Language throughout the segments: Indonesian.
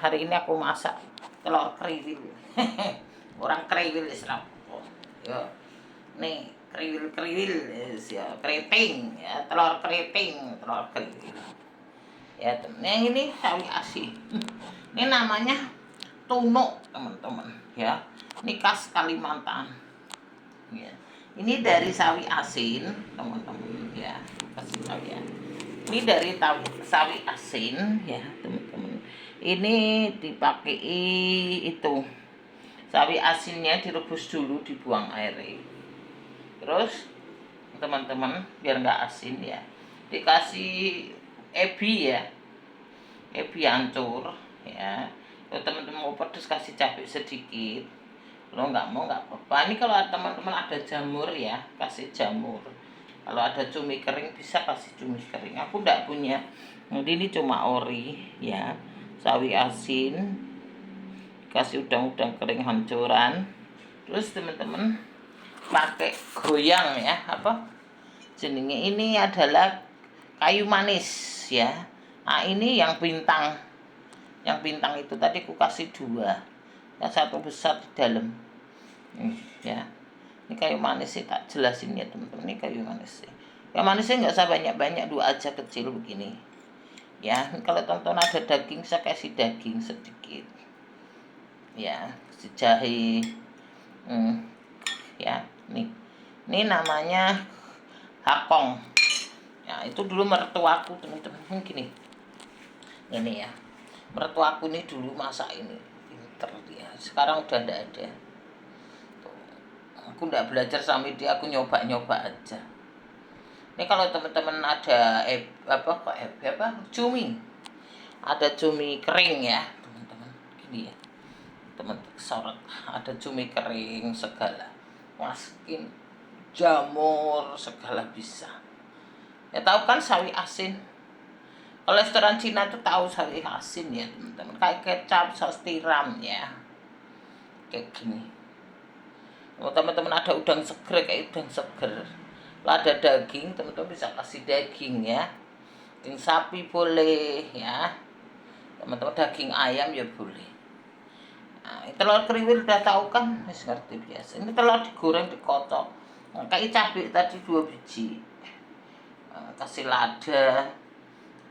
hari ini aku masak telur kriwil. Orang kriwil Islam. Yo. Nih, kriwil ya, keriting ya, telur keriting, telur kriwil. Ya, yang ini sawi asin. Ini namanya tunuk, teman-teman, ya. Ini khas Kalimantan. Ya. Ini dari sawi asin, teman-teman, ya. Kasih tahu ya. Ini dari sawi asin, ya, teman-teman. Ini dipakai itu. Sawi asinnya direbus dulu, dibuang airnya. Terus teman-teman biar nggak asin ya, dikasih ebi ya, ebi hancur ya. Kalau teman-teman mau pedes kasih cabai sedikit, kalau nggak mau nggak apa-apa. Ini kalau teman-teman ada jamur ya, kasih jamur. Kalau ada cumi kering bisa kasih cumi kering. Aku nggak punya, jadi ini cuma ori ya, sawi asin, kasih udang-udang kering hancuran. Terus teman-teman pakai goyang ya, apa jenenge, ini adalah kayu manis ya. Nah ini yang bintang itu tadi aku kasih 2, yang satu besar di dalam ya. Ini kayu manis sih, tak jelasin ya teman-teman. Ini kayu manis sih, yang manisnya nggak usah banyak-banyak, 2 aja kecil begini ya. Kalau teman-teman ada daging saya kasih daging sedikit ya, kasih jahe ya. Ini namanya hakong ya. Itu dulu mertuaku teman-teman, gini ini ya, mertuaku ini dulu masak ini pinter dia. Sekarang udah ndak ada tuh. Aku ndak belajar sama dia, aku nyoba aja. Ini kalau teman-teman ada cumi, ada cumi kering ya teman-teman, gini ya teman-teman, sorot, ada cumi kering segala, masukin jamur segala bisa ya. Tahu kan sawi asin, kalau restoran Cina tuh tahu sawi asin ya teman-teman, kayak kecap, saus tiram ya, kayak gini. Kalau teman-teman ada udang seger, kayak udang seger. Kalau ada daging, teman-teman bisa kasih daging ya, daging sapi boleh ya teman-teman, daging ayam ya boleh. Nah, telur kriwil udah tahu kan, wis ngerti biasa. Ini telur digoreng, dikocok, kayak cabai tadi 2 biji, kasih lada,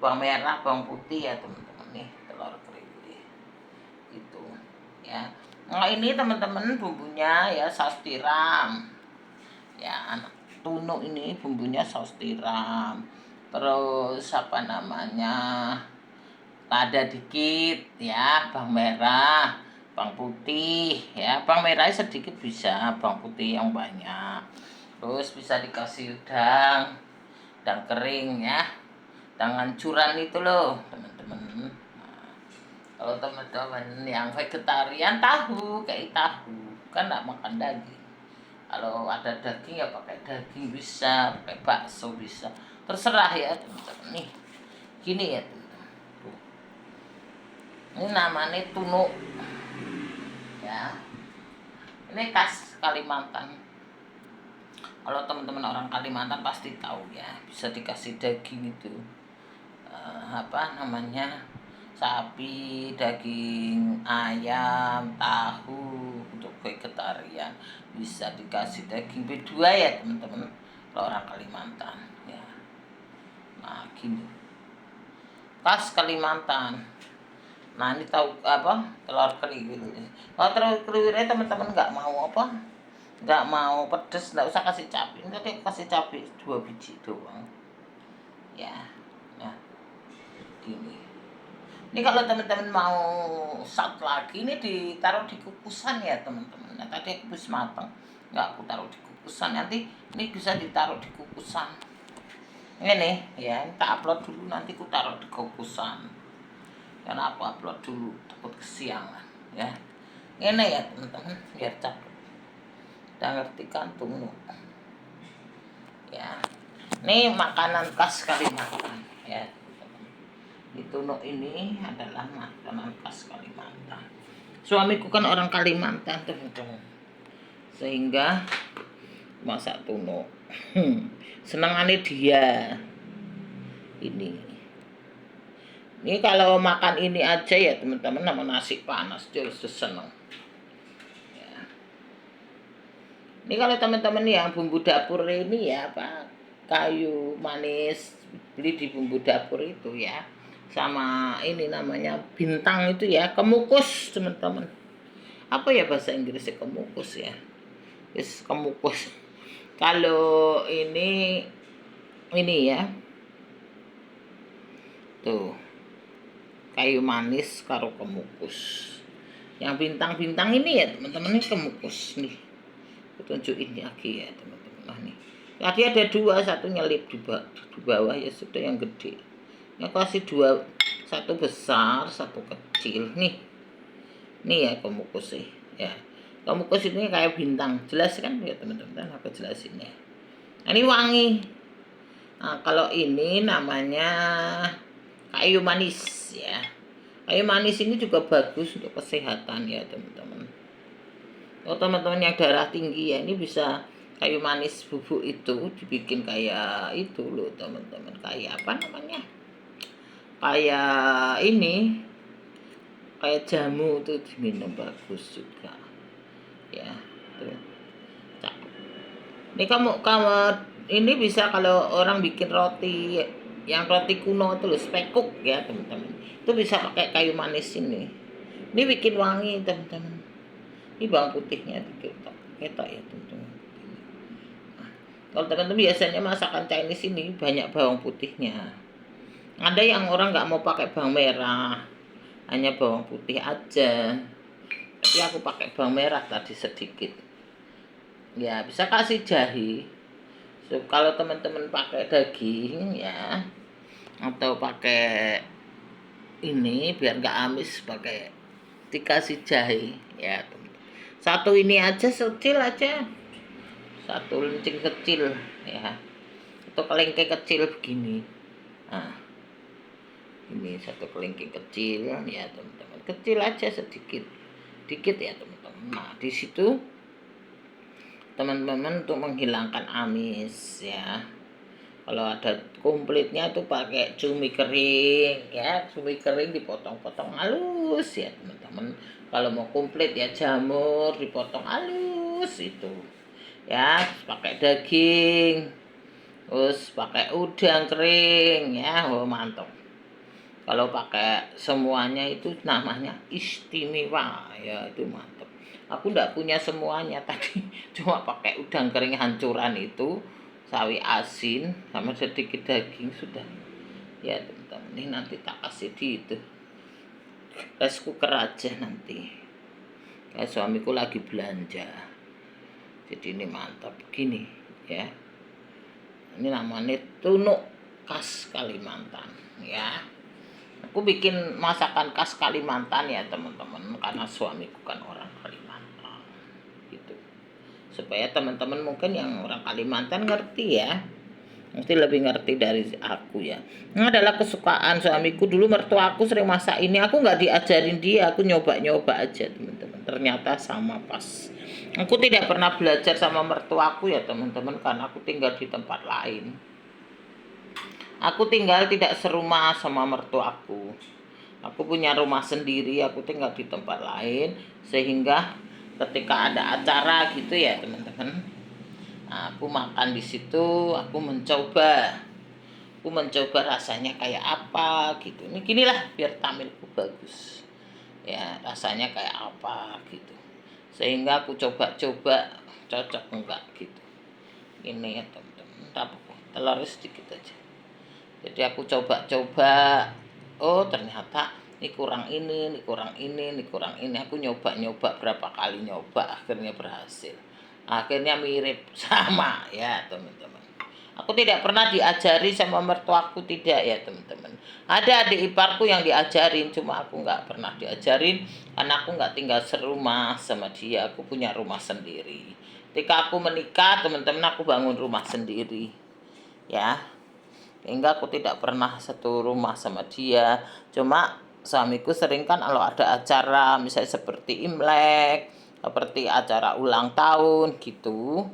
bawang merah, bawang putih ya teman-teman. Nih telur kriwil itu ya. Nah ini teman-teman bumbunya ya, saus tiram ya. Tunuk ini bumbunya saus tiram, terus apa namanya, lada dikit ya, bawang merah, bawang putih ya. Bawang merah sedikit bisa, bawang putih yang banyak. Terus bisa dikasih udang kering ya, udang hancuran itu loh teman-teman. Nah, kalau teman-teman yang vegetarian, tahu kayak tahu kan nggak makan daging. Kalau ada daging ya pakai daging bisa, pakai bakso bisa, terserah ya teman-teman. Nih gini ya, ini namanya tunuk ya. Ini khas Kalimantan. Kalau teman-teman orang Kalimantan pasti tahu ya, bisa dikasih daging itu apa namanya, sapi, daging ayam, tahu. Untuk vegetarian bisa dikasih daging B2 ya teman-teman, kalau orang Kalimantan ya. Nah gini, khas Kalimantan. Nah ini tahu apa, telur kriwil. Kalau telur kriwilnya teman-teman nggak mau apa, nggak mau pedes, nggak usah kasih cabai. Nanti kasih cabai 2 biji doang ya. Nah gini, ini kalau teman-teman mau satu lagi, ini ditaruh di kukusan ya teman-teman. Nah tadi aku habis matang, nggak aku taruh di kukusan, nanti ini bisa ditaruh di kukusan ini ya. Ini tak upload dulu, nanti aku taruh di kukusan, karena aku upload dulu takut kesiangan ya. Ini ya teman-teman, biar cepet. Udah ngerti kan tunuk ya. Ini makanan khas Kalimantan ya. Di tunuk ini adalah makanan khas Kalimantan. Suamiku kan orang Kalimantan teman-teman, sehingga masak tunuk. Senengannya dia ini Ini kalau makan ini aja ya teman-teman sama nasi panas terus seneng. Ya. Ini kalau teman-teman yang bumbu dapur ini ya apa kayu manis beli di bumbu dapur itu ya, sama ini namanya bintang itu ya, kemukus teman-teman. Apa ya bahasa Inggrisnya kemukus ya? Yes, kemukus. Kalau ini ya tuh kayu manis karo kemukus. Yang bintang-bintang ini ya teman-teman, ini kemukus nih. Aku tunjukin lagi ya teman-teman. Nah nih. Tadi ada dua, satu nyelip di bawah ya sudah yang gede. Yang kasih dua, satu besar, satu kecil nih. Nih ya kemukus sih. Ya. Kemukus ini kayak bintang. Jelas kan ya teman-teman? Aku jelasin ya. Nah, ini wangi. Nah, kalau ini namanya kayu manis ya. Kayu manis ini juga bagus untuk kesehatan ya teman-teman. Kalau teman-teman yang darah tinggi ya, ini bisa kayu manis bubuk itu dibikin kayak itu loh teman-teman. Kayak apa namanya? Kayak ini, kayak jamu tuh diminum bagus juga. Ya, tuh. Cakep. Ini kamu ini bisa kalau orang bikin roti yang roti kuno itu loh, spekuk ya teman-teman. Itu bisa pakai kayu manis ini. Ini bikin wangi teman-teman. Ini bawang putihnya diketok ya teman-teman. Nah, kalau teman-teman biasanya masakan Chinese ini banyak bawang putihnya. Ada yang orang nggak mau pakai bawang merah, hanya bawang putih aja. Tapi aku pakai bawang merah tadi sedikit. Ya bisa kasih jahe. So, kalau teman-teman pakai daging ya, atau pakai ini biar nggak amis, pakai dikasih jahe ya teman. Satu ini aja kecil aja, satu lencing kecil ya, atau kelengkeng kecil begini. Nah, ini satu kelengkeng kecil ya teman-teman, kecil aja sedikit dikit ya teman-teman. Nah di situ teman-teman untuk menghilangkan amis ya, kalau ada komplitnya tuh pakai cumi kering ya, cumi kering dipotong-potong halus ya teman-teman. Kalau mau komplit ya jamur dipotong halus itu ya, pakai daging, terus pakai udang kering ya, oh mantap. Kalau pakai semuanya itu namanya istimewa ya, itu mantap. Aku ndak punya semuanya tadi, cuma pakai udang kering hancuran itu, sawi asin sama sedikit daging sudah ya teman-teman. Ini nanti tak kasih di itu rice cooker aja nanti, kayak suamiku lagi belanja. Jadi ini mantap gini ya, ini namanya tunuk khas Kalimantan ya. Aku bikin masakan khas Kalimantan ya teman-teman, karena suamiku kan orang Kalimantan gitu, supaya teman-teman mungkin yang orang Kalimantan ngerti ya, mesti lebih ngerti dari aku ya. Ini adalah kesukaan suamiku. Dulu mertuaku sering masak ini, aku nggak diajarin dia, aku nyoba-nyoba aja teman-teman. Ternyata sama pas. Aku tidak pernah belajar sama mertuaku ya teman-teman, karena aku tinggal di tempat lain. Aku tinggal tidak serumah sama mertuaku. Aku punya rumah sendiri, aku tinggal di tempat lain, sehingga ketika ada acara gitu ya teman-teman, nah, aku makan di situ, aku mencoba rasanya kayak apa gitu. Ini ginilah biar tampilku bagus ya, rasanya kayak apa gitu, sehingga aku coba-coba cocok enggak gitu. Ini ya teman-teman, telur sedikit aja. Jadi aku coba-coba, oh ternyata ini kurang ini, ini kurang ini, ini kurang ini. Aku nyoba-nyoba berapa kali nyoba, akhirnya berhasil. Akhirnya mirip sama ya teman-teman. Aku tidak pernah diajari sama mertuaku, tidak ya teman-teman. Ada adik iparku yang diajarin, cuma aku nggak pernah diajarin karena aku nggak tinggal serumah sama dia. Aku punya rumah sendiri. Ketika aku menikah teman-teman, aku bangun rumah sendiri ya, sehingga aku tidak pernah satu rumah sama dia. Cuma suamiku sering kan kalau ada acara misalnya seperti Imlek, seperti acara ulang tahun gitu,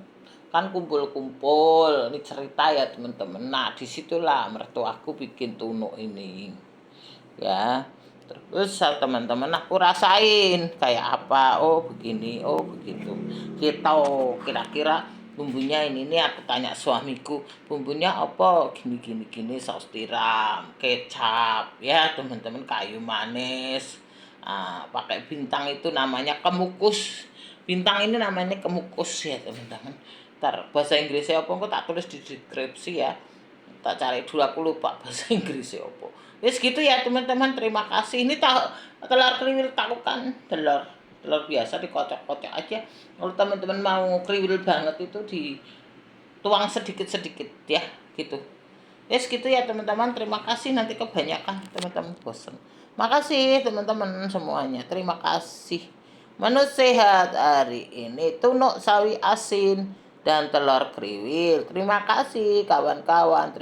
kan kumpul-kumpul, ini cerita ya teman-teman. Nah disitulah mertuaku bikin tunuk ini ya. Terus teman-teman aku rasain kayak apa, oh begini, oh begitu. Kita kira-kira bumbunya ini aku tanya suamiku, bumbunya apa? Gini gini gini, saus tiram, kecap, ya teman-teman, kayu manis. Pakai bintang itu namanya kemukus. Bintang ini namanya kemukus ya teman-teman. Ntar bahasa Inggrisnya apa kok tak tulis di deskripsi ya. Tak cari dulu, aku lupa bahasa Inggrisnya apa. Wis gitu ya teman-teman, terima kasih. Ini telur kriwil tahu kan, telur biasa dikocok-kocok aja. Kalau teman-teman mau kriwil banget itu dituang sedikit-sedikit ya, gitu. Wis gitu ya teman-teman, terima kasih. Nanti kebanyakan teman-teman bosen. Makasih teman-teman semuanya, terima kasih. Menu sehat hari ini tunuk sawi asin dan telur kriwil. Terima kasih kawan-kawan.